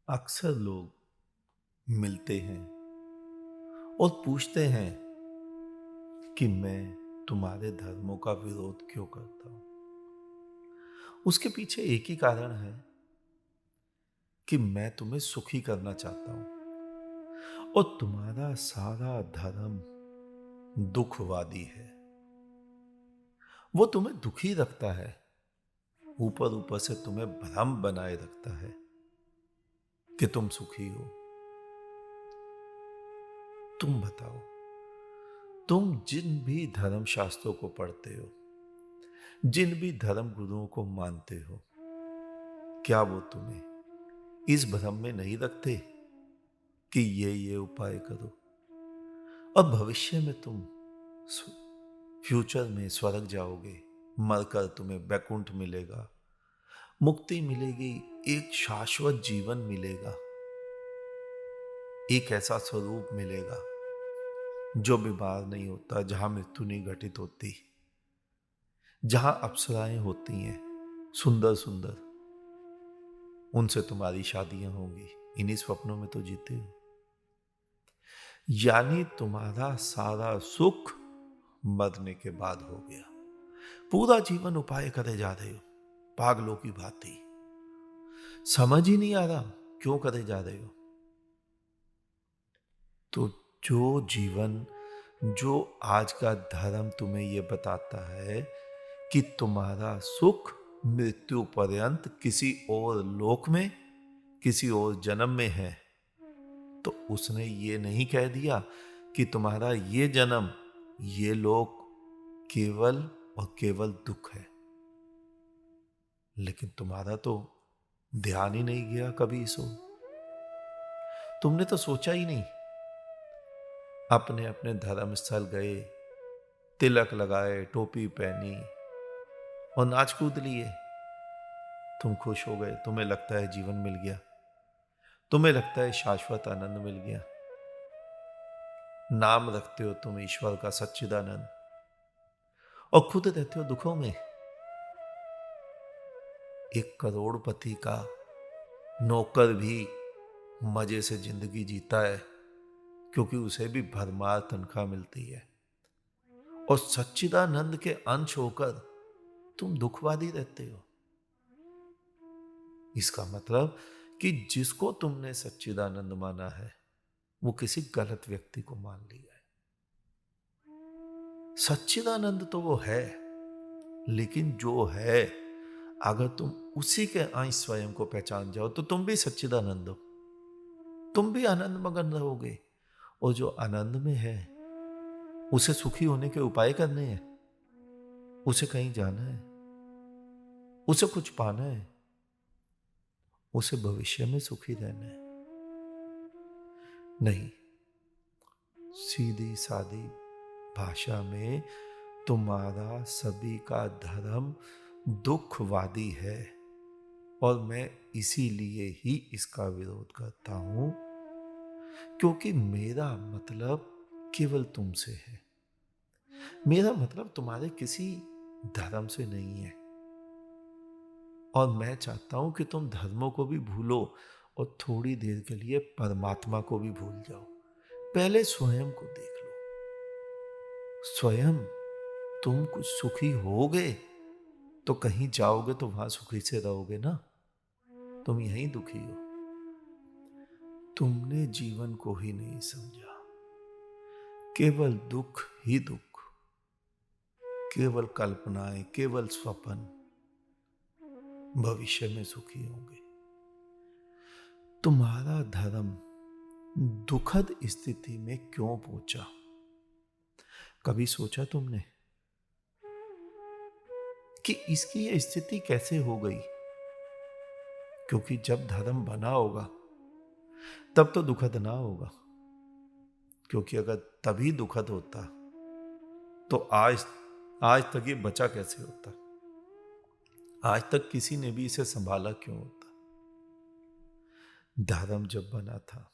अक्सर लोग मिलते हैं और पूछते हैं कि मैं तुम्हारे धर्मों का विरोध क्यों करता हूं। उसके पीछे एक ही कारण है कि मैं तुम्हें सुखी करना चाहता हूं और तुम्हारा सारा धर्म दुखवादी है। वो तुम्हें दुखी रखता है, ऊपर ऊपर से तुम्हें भ्रम बनाए रखता है कि तुम सुखी हो। तुम बताओ, तुम जिन भी धर्म शास्त्रों को पढ़ते हो, जिन भी धर्म गुरुओं को मानते हो, क्या वो तुम्हें इस भ्रम में नहीं रखते कि ये उपाय करो और भविष्य में तुम फ्यूचर में स्वर्ग जाओगे, मरकर तुम्हें वैकुंठ मिलेगा, मुक्ति मिलेगी, एक शाश्वत जीवन मिलेगा, एक ऐसा स्वरूप मिलेगा जो बीमार नहीं होता, जहां मृत्यु नहीं घटित होती, जहां अप्सराएं होती हैं सुंदर सुंदर, उनसे तुम्हारी शादियां होंगी। इन्हीं स्वप्नों में तो जीते हो। यानी तुम्हारा सारा सुख मरने के बाद हो गया। पूरा जीवन उपाय करे जा रहे हो पागलों की भांति। समझ ही नहीं आ रहा क्यों करे जा रहे हो। तो जो जीवन, जो आज का धर्म तुम्हें यह बताता है कि तुम्हारा सुख मृत्यु पर्यंत किसी और लोक में, किसी और जन्म में है, तो उसने ये नहीं कह दिया कि तुम्हारा ये जन्म, ये लोक केवल और केवल दुख है। लेकिन तुम्हारा तो ध्यान ही नहीं गया कभी इस ओर। तुमने तो सोचा ही नहीं। अपने अपने धर्म स्थल गए, तिलक लगाए, टोपी पहनी और नाच कूद लिए। तुम खुश हो गए, तुम्हें लगता है जीवन मिल गया, तुम्हें लगता है शाश्वत आनंद मिल गया। नाम रखते हो तुम ईश्वर का सच्चिदानंद और खुद रहते हो दुखों में। एक करोड़पति का नौकर भी मजे से जिंदगी जीता है क्योंकि उसे भी भरमार तनख्वाह मिलती है, और सच्चिदानंद के अंश होकर तुम दुखवादी रहते हो। इसका मतलब कि जिसको तुमने सच्चिदानंद माना है वो किसी गलत व्यक्ति को मान लिया है। सच्चिदानंद तो वो है, लेकिन जो है, अगर तुम उसी के अंश स्वयं को पहचान जाओ तो तुम भी सच्चिदानंद हो, तुम भी आनंद मगन रहोगे। और जो आनंद में है उसे सुखी होने के उपाय करने हैं, उसे कहीं जाना है, उसे कुछ पाना है, उसे भविष्य में सुखी रहना है। नहीं, सीधी सादी भाषा में तुम्हारा सभी का धर्म दुखवादी है और मैं इसीलिए ही इसका विरोध करता हूं, क्योंकि मेरा मतलब केवल तुमसे है। मेरा मतलब तुम्हारे किसी धर्म से नहीं है। और मैं चाहता हूं कि तुम धर्मों को भी भूलो और थोड़ी देर के लिए परमात्मा को भी भूल जाओ। पहले स्वयं को देख लो। स्वयं तुम कुछ सुखी होगे तो कहीं जाओगे तो वहां सुखी से रहोगे ना। तुम यहीं दुखी हो। तुमने जीवन को ही नहीं समझा। केवल दुख ही दुख, केवल कल्पनाएं, केवल स्वप्न। भविष्य में सुखी होंगे। तुम्हारा धर्म दुखद स्थिति में क्यों पहुंचा, कभी सोचा तुमने कि इसकी यह स्थिति कैसे हो गई? क्योंकि जब धर्म बना होगा तब तो दुखद ना होगा। क्योंकि अगर तभी दुखद होता तो आज आज तक ये बचा कैसे होता? आज तक किसी ने भी इसे संभाला क्यों होता? धर्म जब बना था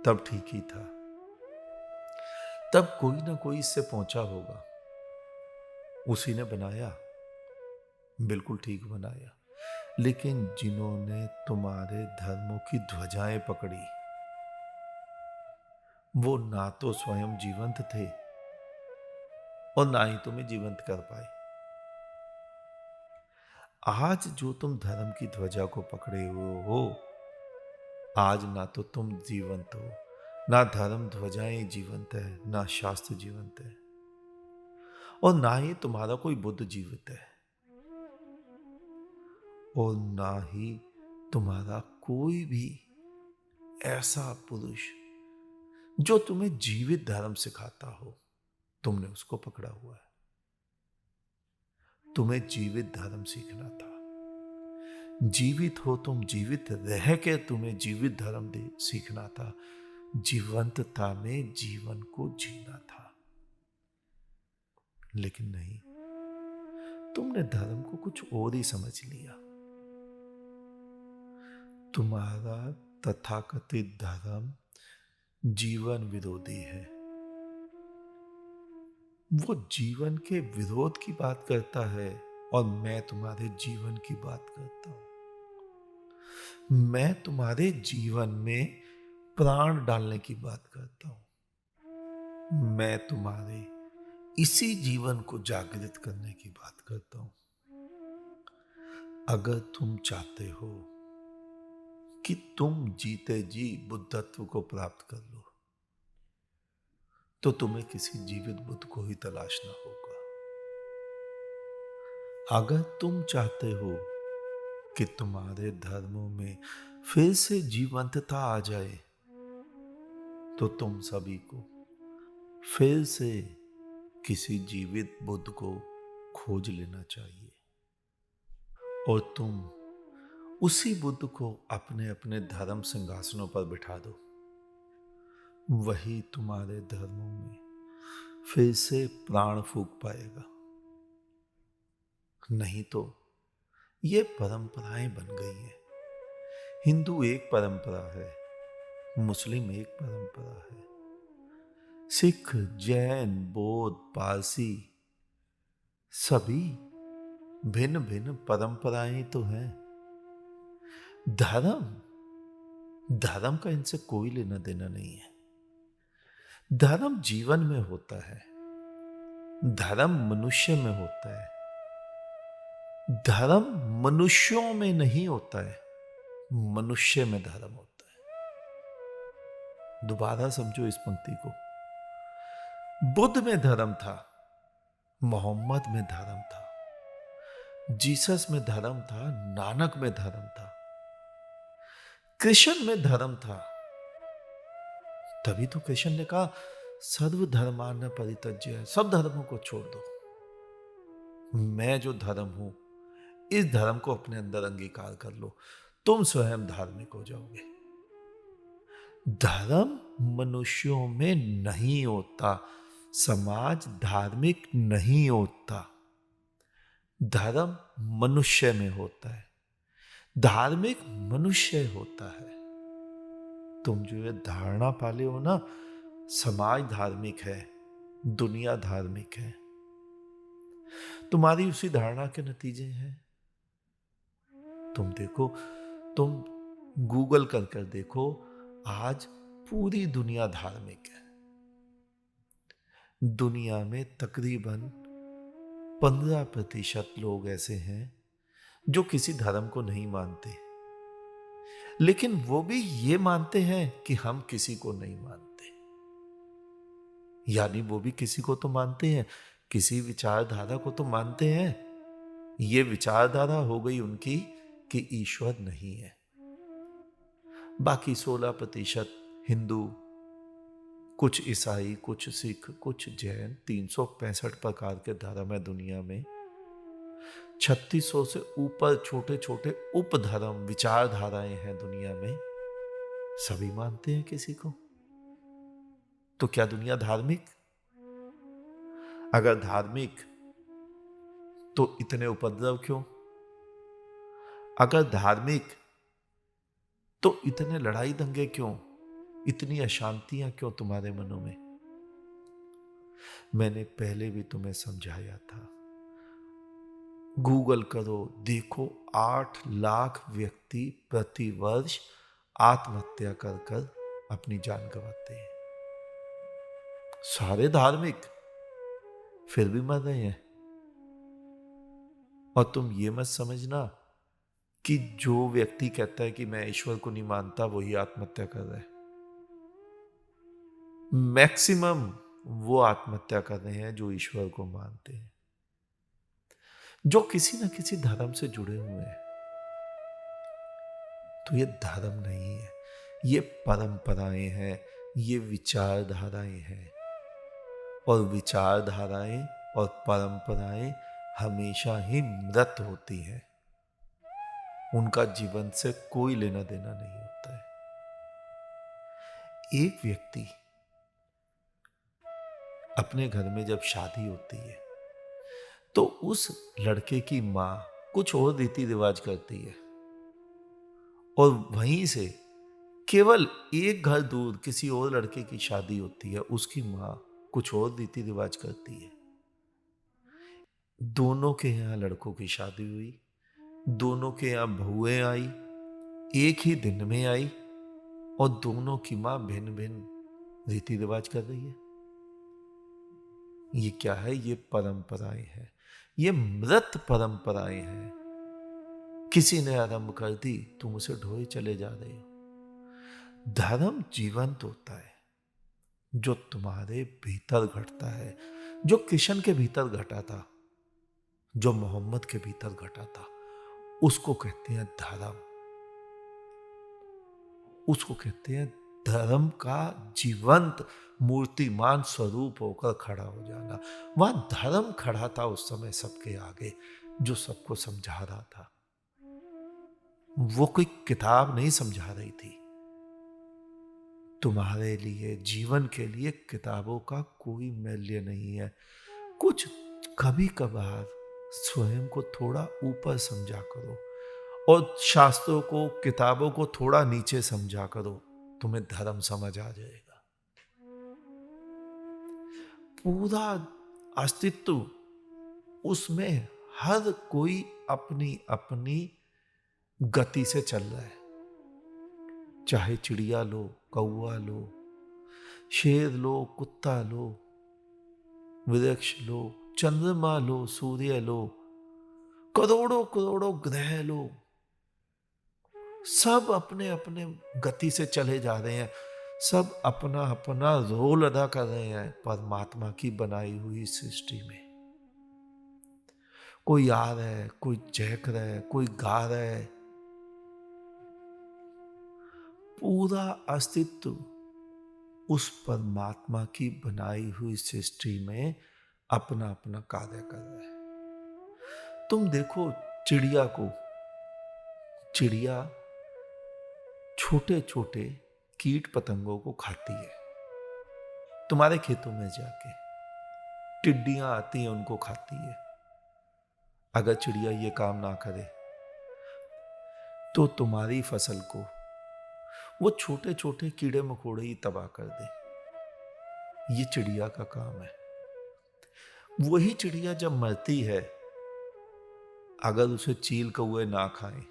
तब ठीक ही था। तब कोई ना कोई इससे पहुंचा होगा, उसी ने बनाया, बिल्कुल ठीक बनाया। लेकिन जिन्होंने तुम्हारे धर्मों की ध्वजाएं पकड़ी, वो ना तो स्वयं जीवंत थे और ना ही तुम्हें जीवंत कर पाए। आज जो तुम धर्म की ध्वजा को पकड़े हुए हो, आज ना तो तुम जीवंत हो, ना धर्म ध्वजाएं जीवंत है, ना शास्त्र जीवंत है, और ना ही तुम्हारा कोई बुद्ध जीवित है, और ना ही तुम्हारा कोई भी ऐसा पुरुष जो तुम्हें जीवित धर्म सिखाता हो, तुमने उसको पकड़ा हुआ है। तुम्हें जीवित धर्म सीखना था। जीवित हो तुम, जीवित रह के तुम्हें जीवित धर्म दे सीखना था। जीवंतता में जीवन को जीना था। लेकिन नहीं, तुमने धर्म को कुछ और ही समझ लिया। तुम्हारा तथाकथित धर्म जीवन विरोधी है। वो जीवन के विरोध की बात करता है और मैं तुम्हारे जीवन की बात करता हूं। मैं तुम्हारे जीवन में प्राण डालने की बात करता हूं। मैं तुम्हारे इसी जीवन को जागृत करने की बात करता हूं। अगर तुम चाहते हो कि तुम जीते जी बुद्धत्व को प्राप्त कर लो, तो तुम्हें किसी जीवित बुद्ध को ही तलाशना होगा। अगर तुम चाहते हो कि तुम्हारे धर्मों में फिर से जीवंतता आ जाए, तो तुम सभी को फिर से किसी जीवित बुद्ध को खोज लेना चाहिए और तुम उसी बुद्ध को अपने अपने धर्म सिंहासनों पर बिठा दो। वही तुम्हारे धर्मों में फिर से प्राण फूंक पाएगा। नहीं तो ये परंपराएं बन गई हैं। हिंदू एक परंपरा है, मुस्लिम एक परंपरा है, सिख, जैन, बौद्ध, पारसी सभी भिन्न भिन्न परंपराएं तो हैं। धर्म धर्म का इनसे कोई लेना देना नहीं है। धर्म जीवन में होता है, धर्म मनुष्य में होता है। धर्म मनुष्यों में नहीं होता है, मनुष्य में धर्म होता है। दोबारा समझो इस पंक्ति को। बुद्ध में धर्म था, मोहम्मद में धर्म था, जीसस में धर्म था, नानक में धर्म था, कृष्ण में धर्म था। तभी तो कृष्ण ने कहा सर्व धर्मान परित्यज्य, सब धर्मों को छोड़ दो। मैं जो धर्म हूं, इस धर्म को अपने अंदर अंगीकार कर लो, तुम स्वयं धार्मिक हो जाओगे। धर्म मनुष्यों में नहीं होता, समाज धार्मिक नहीं होता। धर्म मनुष्य में होता है, धार्मिक मनुष्य होता है। तुम जो ये धारणा पाले हो ना, समाज धार्मिक है, दुनिया धार्मिक है, तुम्हारी उसी धारणा के नतीजे हैं। तुम देखो, तुम गूगल कर देखो, आज पूरी दुनिया धार्मिक है। दुनिया में तकरीबन 15% लोग ऐसे हैं जो किसी धर्म को नहीं मानते, लेकिन वो भी ये मानते हैं कि हम किसी को नहीं मानते। यानी वो भी किसी को तो मानते हैं, किसी विचारधारा को तो मानते हैं। ये विचारधारा हो गई उनकी कि ईश्वर नहीं है। बाकी 16% हिंदू, कुछ ईसाई, कुछ सिख, कुछ जैन, 365 प्रकार के धर्म है दुनिया में। 3600 से ऊपर छोटे छोटे उपधर्म, विचारधाराएं हैं दुनिया में। सभी मानते हैं किसी को। तो क्या दुनिया धार्मिक? अगर धार्मिक, तो इतने उपद्रव क्यों? अगर धार्मिक, तो इतने लड़ाई दंगे क्यों? इतनी अशांतियां क्यों तुम्हारे मनों में? मैंने पहले भी तुम्हें समझाया था, गूगल करो, देखो 8 लाख व्यक्ति प्रति वर्ष आत्महत्या कर कर अपनी जान गंवाते हैं। सारे धार्मिक, फिर भी मर रहे हैं। और तुम ये मत समझना कि जो व्यक्ति कहता है कि मैं ईश्वर को नहीं मानता वही आत्महत्या कर रहा है। मैक्सिमम वो आत्महत्या कर रहे हैं जो ईश्वर को मानते हैं, जो किसी न किसी धर्म से जुड़े हुए हैं। तो ये धर्म नहीं है, ये परंपराएं हैं, ये विचारधाराएं हैं। और विचारधाराएं और परंपराएं हमेशा ही मृत होती हैं, उनका जीवन से कोई लेना देना नहीं होता है। एक व्यक्ति अपने घर में जब शादी होती है तो उस लड़के की मां कुछ और रीति रिवाज करती है, और वहीं से केवल एक घर दूर किसी और लड़के की शादी होती है, उसकी मां कुछ और रीति रिवाज करती है। दोनों के यहां लड़कों की शादी हुई, दोनों के यहां बहुएं आई, एक ही दिन में आई, और दोनों की मां भिन्न भिन्न रीति रिवाज कर रही है। ये क्या है? ये परंपराएं हैं, ये मृत परंपराएं हैं। किसी ने आरंभ कर दी, तुम उसे ढोए चले जा रहे हो। धर्म जीवंत होता है जो तुम्हारे भीतर घटता है, जो कृष्ण के भीतर घटा था, जो मोहम्मद के भीतर घटा था, उसको कहते हैं धर्म। उसको कहते हैं धर्म का जीवंत मूर्तिमान स्वरूप होकर खड़ा हो जाना। वहां धर्म खड़ा था उस समय सबके आगे, जो सबको समझा रहा था। वो कोई किताब नहीं समझा रही थी। तुम्हारे लिए, जीवन के लिए किताबों का कोई मूल्य नहीं है। कुछ कभी कभार स्वयं को थोड़ा ऊपर समझा करो, और शास्त्रों को, किताबों को थोड़ा नीचे समझा करो, तुम्हें धर्म समझ आ जाएगा। पूरा अस्तित्व, उसमें हर कोई अपनी अपनी गति से चल रहा है। चाहे चिड़िया लो, कौवा लो, शेर लो, कुत्ता लो, वृक्ष लो, चंद्रमा लो, सूर्य लो, करोड़ों करोड़ों ग्रह लो, सब अपने अपने गति से चले जा रहे हैं। सब अपना अपना रोल अदा कर रहे हैं परमात्मा की बनाई हुई सृष्टि में। कोई आ रहा है, कोई चहक रहा है, कोई गा रहा है। पूरा अस्तित्व उस परमात्मा की बनाई हुई सृष्टि में अपना अपना कार्य कर रहा है। तुम देखो चिड़िया को, चिड़िया छोटे छोटे कीट पतंगों को खाती है। तुम्हारे खेतों में जाके टिड्डियां आती हैं, उनको खाती है। अगर चिड़िया ये काम ना करे तो तुम्हारी फसल को वो छोटे छोटे कीड़े मकोड़े ही तबाह कर दे। ये चिड़िया का काम है। वही चिड़िया जब मरती है, अगर उसे चील कौवे ना खाएं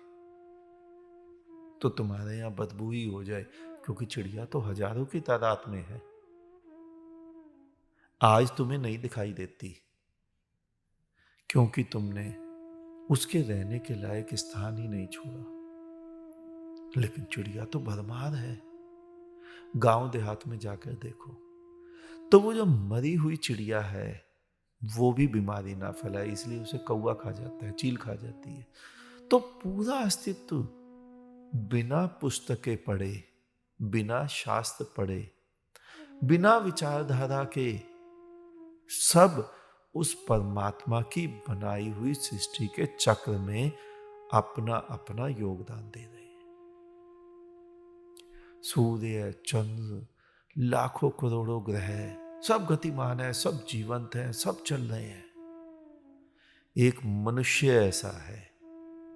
तो तुम्हारे यहां बदबू ही हो जाए, क्योंकि चिड़िया तो हजारों की तादाद में है। आज तुम्हें नहीं दिखाई देती क्योंकि तुमने उसके रहने के लायक स्थान ही नहीं छोड़ा। लेकिन चिड़िया तो भरमार है। गांव देहात में जाकर देखो तो वो जो मरी हुई चिड़िया है वो भी बीमारी ना फैलाए, इसलिए उसे कौवा खा जाता है, चील खा जाती है। तो पूरा अस्तित्व बिना पुस्तकें पढ़े, बिना शास्त्र पढ़े, बिना विचारधारा के सब उस परमात्मा की बनाई हुई सृष्टि के चक्र में अपना अपना योगदान दे रहे हैं। सूर्य, चंद्र, लाखों करोड़ों ग्रह सब गतिमान है, सब जीवंत है, सब चल रहे हैं। एक मनुष्य ऐसा है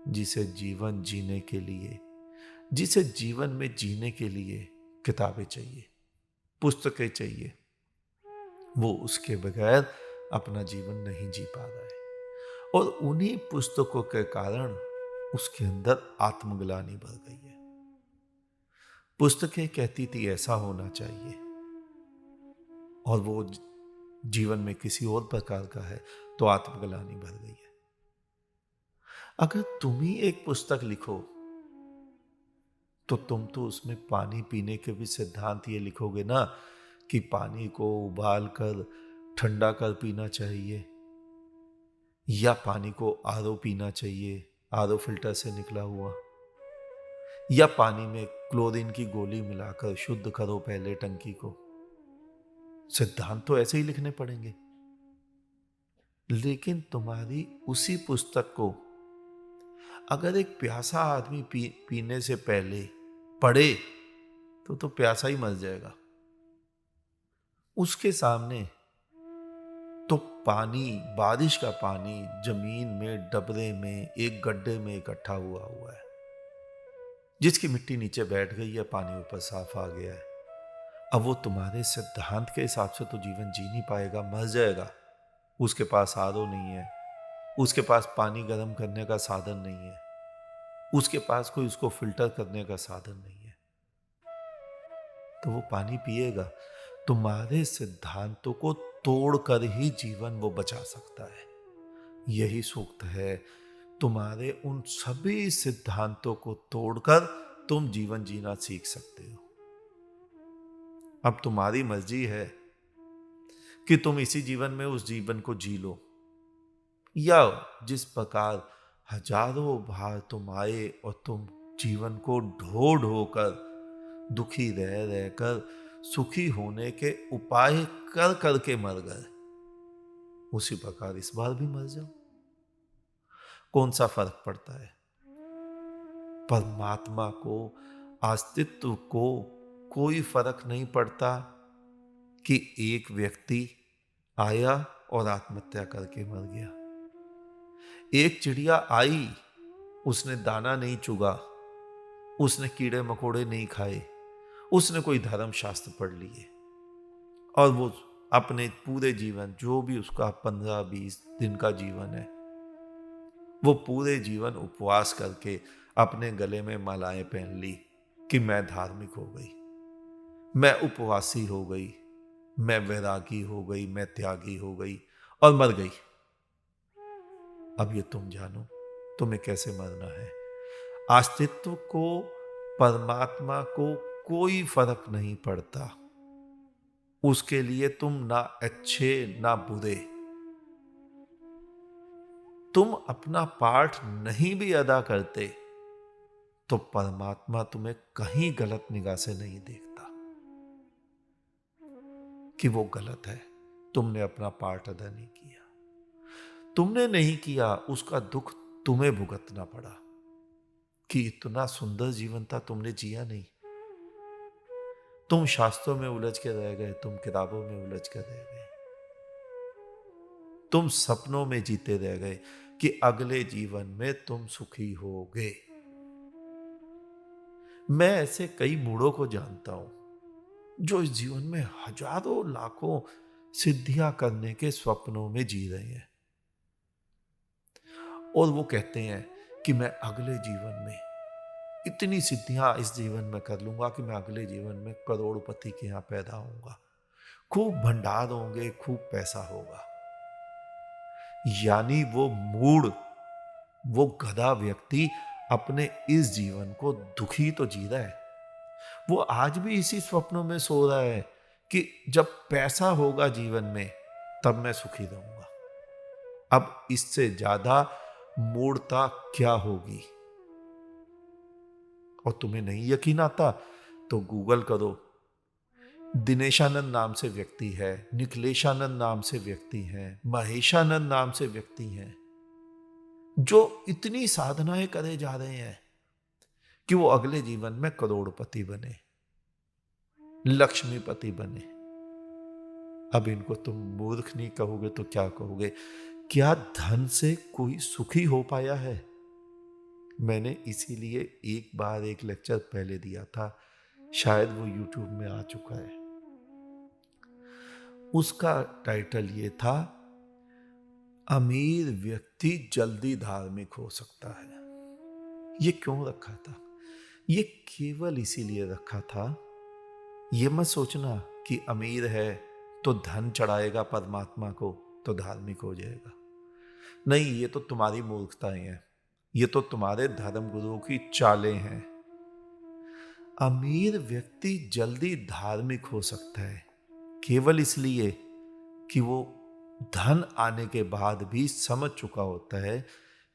जिसे जीवन जीने के लिए, जिसे जीवन में जीने के लिए किताबें चाहिए, पुस्तकें चाहिए। वो उसके बगैर अपना जीवन नहीं जी पा रहा है। और उन्हीं पुस्तकों के कारण उसके अंदर आत्मग्लानि भर गई है। पुस्तकें कहती थी ऐसा होना चाहिए, और वो जीवन में किसी और प्रकार का है, तो आत्मग्लानि भर गई है। अगर तुम ही एक पुस्तक लिखो तो तुम तो उसमें पानी पीने के भी सिद्धांत ये लिखोगे ना कि पानी को उबाल कर ठंडा कर पीना चाहिए, या पानी को आरओ पीना चाहिए, आरओ फिल्टर से निकला हुआ, या पानी में क्लोरीन की गोली मिलाकर शुद्ध करो पहले टंकी को। सिद्धांत तो ऐसे ही लिखने पड़ेंगे। लेकिन तुम्हारी उसी पुस्तक को अगर एक प्यासा आदमी पीने से पहले पढ़े तो प्यासा ही मर जाएगा। उसके सामने तो पानी, बारिश का पानी जमीन में डबरे में एक गड्ढे में इकट्ठा हुआ है, जिसकी मिट्टी नीचे बैठ गई है, पानी ऊपर साफ आ गया है। अब वो तुम्हारे सिद्धांत के हिसाब से तो जीवन जी नहीं पाएगा, मर जाएगा। उसके पास आरओ नहीं है, उसके पास पानी गर्म करने का साधन नहीं है, उसके पास कोई उसको फिल्टर करने का साधन नहीं है, तो वो पानी पिएगा। तुम्हारे सिद्धांतों को तोड़कर ही जीवन वो बचा सकता है। यही सूक्त है, तुम्हारे उन सभी सिद्धांतों को तोड़कर तुम जीवन जीना सीख सकते हो। अब तुम्हारी मर्जी है कि तुम इसी जीवन में उस जीवन को जी लो, या जिस प्रकार हजारों बार तुम आए और तुम जीवन को ढो ढो कर दुखी रह रहकर सुखी होने के उपाय कर करके मर गए, उसी प्रकार इस बार भी मर जाओ। कौन सा फर्क पड़ता है? परमात्मा को, अस्तित्व को कोई फर्क नहीं पड़ता कि एक व्यक्ति आया और आत्महत्या करके मर गया। एक चिड़िया आई, उसने दाना नहीं चुगा, उसने कीड़े मकोड़े नहीं खाए, उसने कोई धर्म शास्त्र पढ़ लिए, और वो अपने पूरे जीवन, जो भी उसका 15-20 दिन का जीवन है, वो पूरे जीवन उपवास करके अपने गले में मालाएं पहन ली कि मैं धार्मिक हो गई, मैं उपवासी हो गई, मैं वैरागी हो गई, मैं त्यागी हो गई, और मर गई। अब ये तुम जानो तुम्हें कैसे मरना है। अस्तित्व को, परमात्मा को कोई फर्क नहीं पड़ता। उसके लिए तुम ना अच्छे ना बुरे, तुम अपना पाठ नहीं भी अदा करते तो परमात्मा तुम्हें कहीं गलत निगाह से नहीं देखता कि वो गलत है, तुमने अपना पाठ अदा नहीं किया। तुमने नहीं किया, उसका दुख तुम्हें भुगतना पड़ा कि इतना सुंदर जीवन था, तुमने जिया नहीं। तुम शास्त्रों में उलझ के रह गए, तुम किताबों में उलझ कर रह गए, तुम सपनों में जीते रह गए कि अगले जीवन में तुम सुखी होगे। मैं ऐसे कई मूढ़ों को जानता हूं जो इस जीवन में हजारों लाखों सिद्धियां करने के स्वप्नों में जी रहे हैं, और वो कहते हैं कि मैं अगले जीवन में इतनी सिद्धियां इस जीवन में कर लूंगा कि मैं अगले जीवन में करोड़पति के यहां पैदा होऊंगा, खूब भंडार होंगे, खूब पैसा होगा। यानी वो मूढ़, वो गधा व्यक्ति अपने इस जीवन को दुखी तो जी रहा है। वो आज भी इसी स्वप्नों में सो रहा है कि जब पैसा होगा जीवन में तब मैं सुखी रहूंगा। अब इससे ज्यादा मूढ़ता क्या होगी? और तुम्हें नहीं यकीन आता तो गूगल करो। दिनेशानंद नाम से व्यक्ति है, निखिलेशानंद नाम से व्यक्ति हैं, महेशानंद नाम से व्यक्ति हैं, जो इतनी साधनाएं करे जा रहे हैं कि वो अगले जीवन में करोड़पति बने, लक्ष्मीपति बने। अब इनको तुम मूर्ख नहीं कहोगे तो क्या कहोगे? क्या धन से कोई सुखी हो पाया है? मैंने इसीलिए एक बार एक लेक्चर पहले दिया था, शायद वो YouTube में आ चुका है। उसका टाइटल ये था, अमीर व्यक्ति जल्दी धार्मिक हो सकता है। ये क्यों रखा था? ये केवल इसीलिए रखा था, ये मत सोचना कि अमीर है तो धन चढ़ाएगा परमात्मा को तो धार्मिक हो जाएगा। नहीं, ये तो तुम्हारी मूर्खताएं हैं, ये तो तुम्हारे धर्म गुरुओं की चालें हैं। अमीर व्यक्ति जल्दी धार्मिक हो सकता है केवल इसलिए कि वो धन आने के बाद भी समझ चुका होता है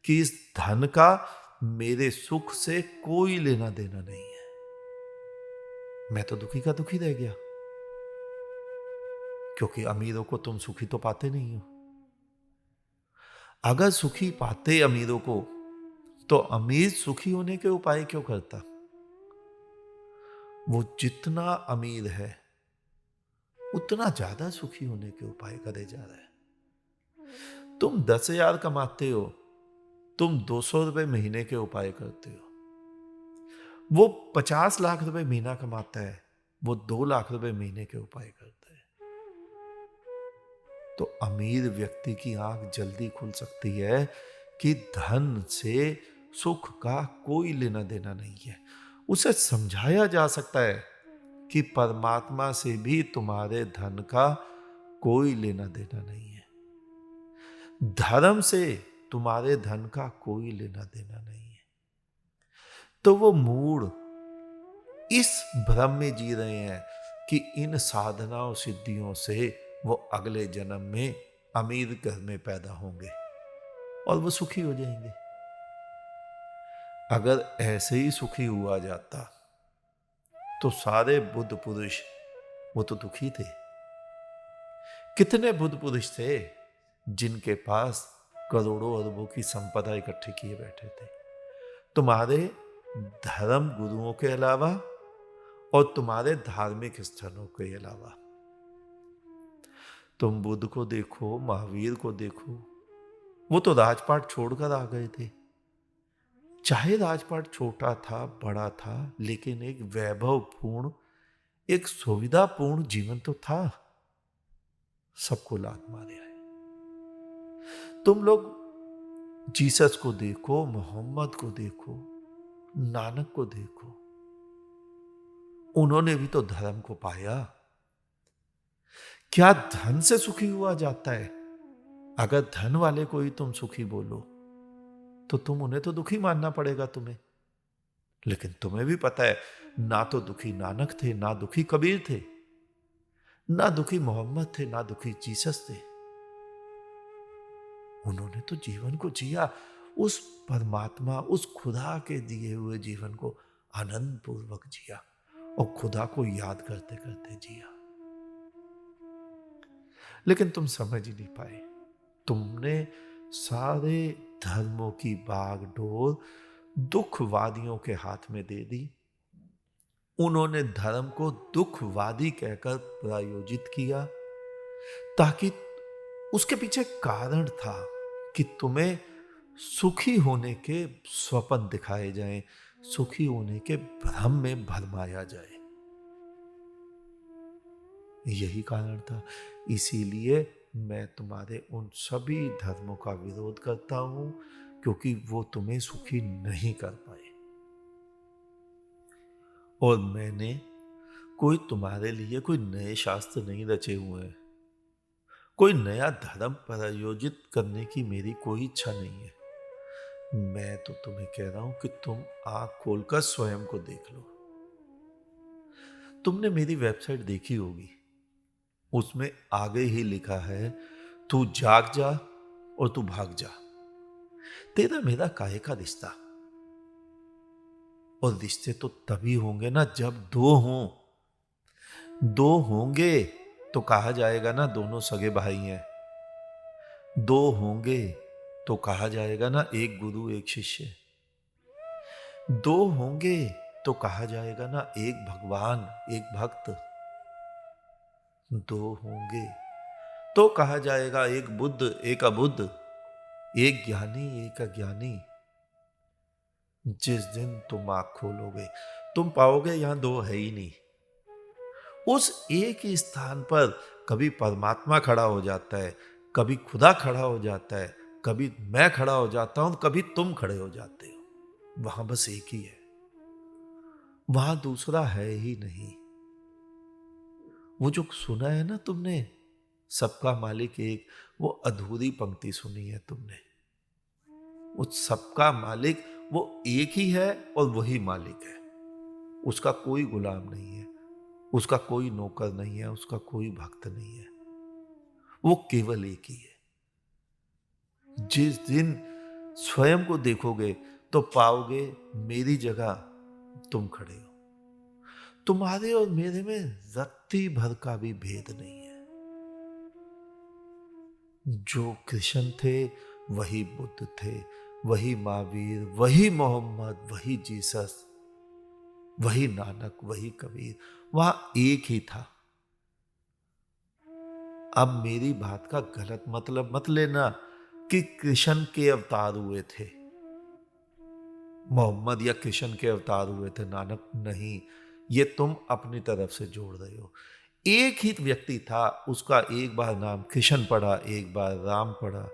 कि इस धन का मेरे सुख से कोई लेना देना नहीं है। मैं तो दुखी का दुखी रह गया, क्योंकि अमीरों को तुम सुखी तो पाते नहीं हो। अगर सुखी पाते अमीरों को, तो अमीर सुखी होने के उपाय क्यों करता? वो जितना अमीर है उतना ज्यादा सुखी होने के उपाय करे जा रहा है। तुम 10,000 कमाते हो, तुम 200 रुपए महीने के उपाय करते हो। वो 50 लाख रुपए महीना कमाता है, वो 2 लाख रुपए महीने के उपाय करता है। तो अमीर व्यक्ति की आंख जल्दी खुल सकती है कि धन से सुख का कोई लेना देना नहीं है। उसे समझाया जा सकता है कि परमात्मा से भी तुम्हारे धन का कोई लेना देना नहीं है, धर्म से तुम्हारे धन का कोई लेना देना नहीं है। तो वो मूड इस भ्रम में जी रहे हैं कि इन साधनाओं सिद्धियों से वो अगले जन्म में अमीर घर में पैदा होंगे और वो सुखी हो जाएंगे। अगर ऐसे ही सुखी हुआ जाता तो सारे बुद्ध पुरुष वो तो दुखी थे। कितने बुद्ध पुरुष थे जिनके पास करोड़ों अरबों की संपदा इकट्ठी किए बैठे थे। तुम्हारे धर्म गुरुओं के अलावा और तुम्हारे धार्मिक स्थलों के अलावा। तुम बुद्ध को देखो, महावीर को देखो, वो तो राजपाट छोड़कर आ गए थे। चाहे राजपाट छोटा था, बड़ा था, लेकिन एक वैभवपूर्ण, एक सुविधापूर्ण जीवन तो था। सबको लात मारे आए। तुम लोग जीसस को देखो, मोहम्मद को देखो, नानक को देखो, उन्होंने भी तो धर्म को पाया। क्या धन से सुखी हुआ जाता है? अगर धन वाले को ही तुम सुखी बोलो तो तुम उन्हें तो दुखी मानना पड़ेगा तुम्हें। लेकिन तुम्हें भी पता है, ना तो दुखी नानक थे, ना दुखी कबीर थे, ना दुखी मोहम्मद थे, ना दुखी जीसस थे। उन्होंने तो जीवन को जिया, उस परमात्मा, उस खुदा के दिए हुए जीवन को आनंद पूर्वक जिया और खुदा को याद करते करते जिया। लेकिन तुम समझ ही नहीं पाए। तुमने सारे धर्मों की बागडोर दुखवादियों के हाथ में दे दी। उन्होंने धर्म को दुखवादी कहकर प्रायोजित किया, ताकि उसके पीछे कारण था कि तुम्हें सुखी होने के स्वप्न दिखाए जाएं, सुखी होने के भ्रम में भरमाया जाए। यही कारण था। इसीलिए मैं तुम्हारे उन सभी धर्मों का विरोध करता हूं, क्योंकि वो तुम्हें सुखी नहीं कर पाए। और मैंने कोई तुम्हारे लिए कोई नए शास्त्र नहीं रचे हुए हैं। कोई नया धर्म प्रायोजित करने की मेरी कोई इच्छा नहीं है। मैं तो तुम्हें कह रहा हूं कि तुम आंख खोलकर स्वयं को देख लो। तुमने मेरी वेबसाइट देखी होगी, उसमें आगे ही लिखा है, तू जाग जा और तू भाग जा। तेरा मेरा काहे का रिश्ता? और रिश्ते तो तभी होंगे ना जब दो हों। दो होंगे तो कहा जाएगा ना दोनों सगे भाई हैं। दो होंगे तो कहा जाएगा ना एक गुरु एक शिष्य। दो होंगे तो कहा जाएगा ना एक भगवान एक भक्त। दो होंगे तो कहा जाएगा एक बुद्ध एक अबुद्ध, एक ज्ञानी एक अज्ञानी। जिस दिन तुम आंख खोलोगे तुम पाओगे यहां दो है ही नहीं। उस एक ही स्थान पर कभी परमात्मा खड़ा हो जाता है, कभी खुदा खड़ा हो जाता है, कभी मैं खड़ा हो जाता हूं, कभी तुम खड़े हो जाते हो। वहां बस एक ही है, वहां दूसरा है ही नहीं। वो जो सुना है ना तुमने, सबका मालिक एक, वो अधूरी पंक्ति सुनी है तुमने। वो सबका मालिक वो एक ही है और वही मालिक है। उसका कोई गुलाम नहीं है, उसका कोई नौकर नहीं है, उसका कोई भक्त नहीं है। वो केवल एक ही है। जिस दिन स्वयं को देखोगे तो पाओगे मेरी जगह तुम खड़े हो। तुम्हारे और मेरे में रत्ती भर का भी भेद नहीं है। जो कृष्ण थे वही बुद्ध थे, वही महावीर, वही मोहम्मद, वही जीसस, वही नानक, वही कबीर, वहां एक ही था। अब मेरी बात का गलत मतलब मत लेना कि कृष्ण के अवतार हुए थे, मोहम्मद या कृष्ण के अवतार हुए थे, नानक नहीं। ये तुम अपनी तरफ से जोड़ रहे हो। एक ही व्यक्ति था, उसका एक बार नाम कृष्ण पड़ा, एक बार राम पड़ा,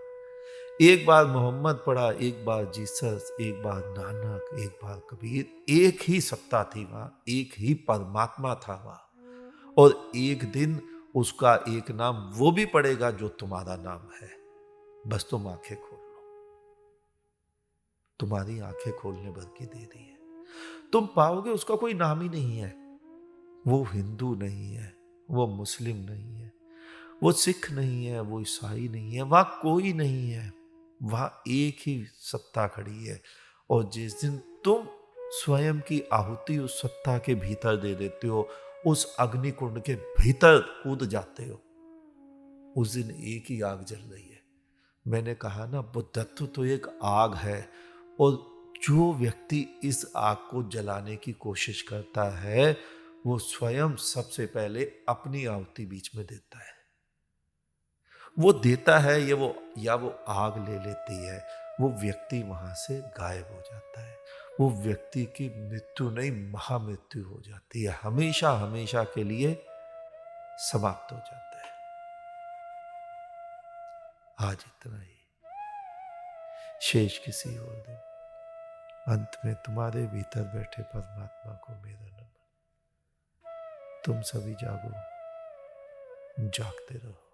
एक बार मोहम्मद पड़ा, एक बार जीसस, एक बार नानक, एक बार कबीर। एक ही सत्ता थी वहां, एक ही परमात्मा था वहां। और एक दिन उसका एक नाम वो भी पड़ेगा जो तुम्हारा नाम है। बस तुम आंखें खोल लो, तुम्हारी आंखें खोलने भर की देरी है। तुम पाओगे उसका कोई नाम ही नहीं है। वो हिंदू नहीं है, वो मुस्लिम नहीं है, वो सिख नहीं है, वो ईसाई नहीं है, वहां कोई नहीं है। वहां एक ही सत्ता खड़ी है। और जिस दिन तुम स्वयं की आहुति उस सत्ता के भीतर दे देते हो, उस अग्नि कुंड के भीतर कूद जाते हो, उस दिन एक ही आग जल रही है। मैंने कहा ना, बुद्धत्व तो एक आग है, और जो व्यक्ति इस आग को जलाने की कोशिश करता है वो स्वयं सबसे पहले अपनी आहुति बीच में देता है। वो देता है या वो आग ले लेती है, वो व्यक्ति वहां से गायब हो जाता है। वो व्यक्ति की मृत्यु नहीं, महामृत्यु हो जाती है, हमेशा हमेशा के लिए समाप्त हो जाता है। आज इतना ही, शेष किसी और दिन। अंत में तुम्हारे भीतर बैठे परमात्मा को मेरा नमन। तुम सभी जागो, जागते रहो।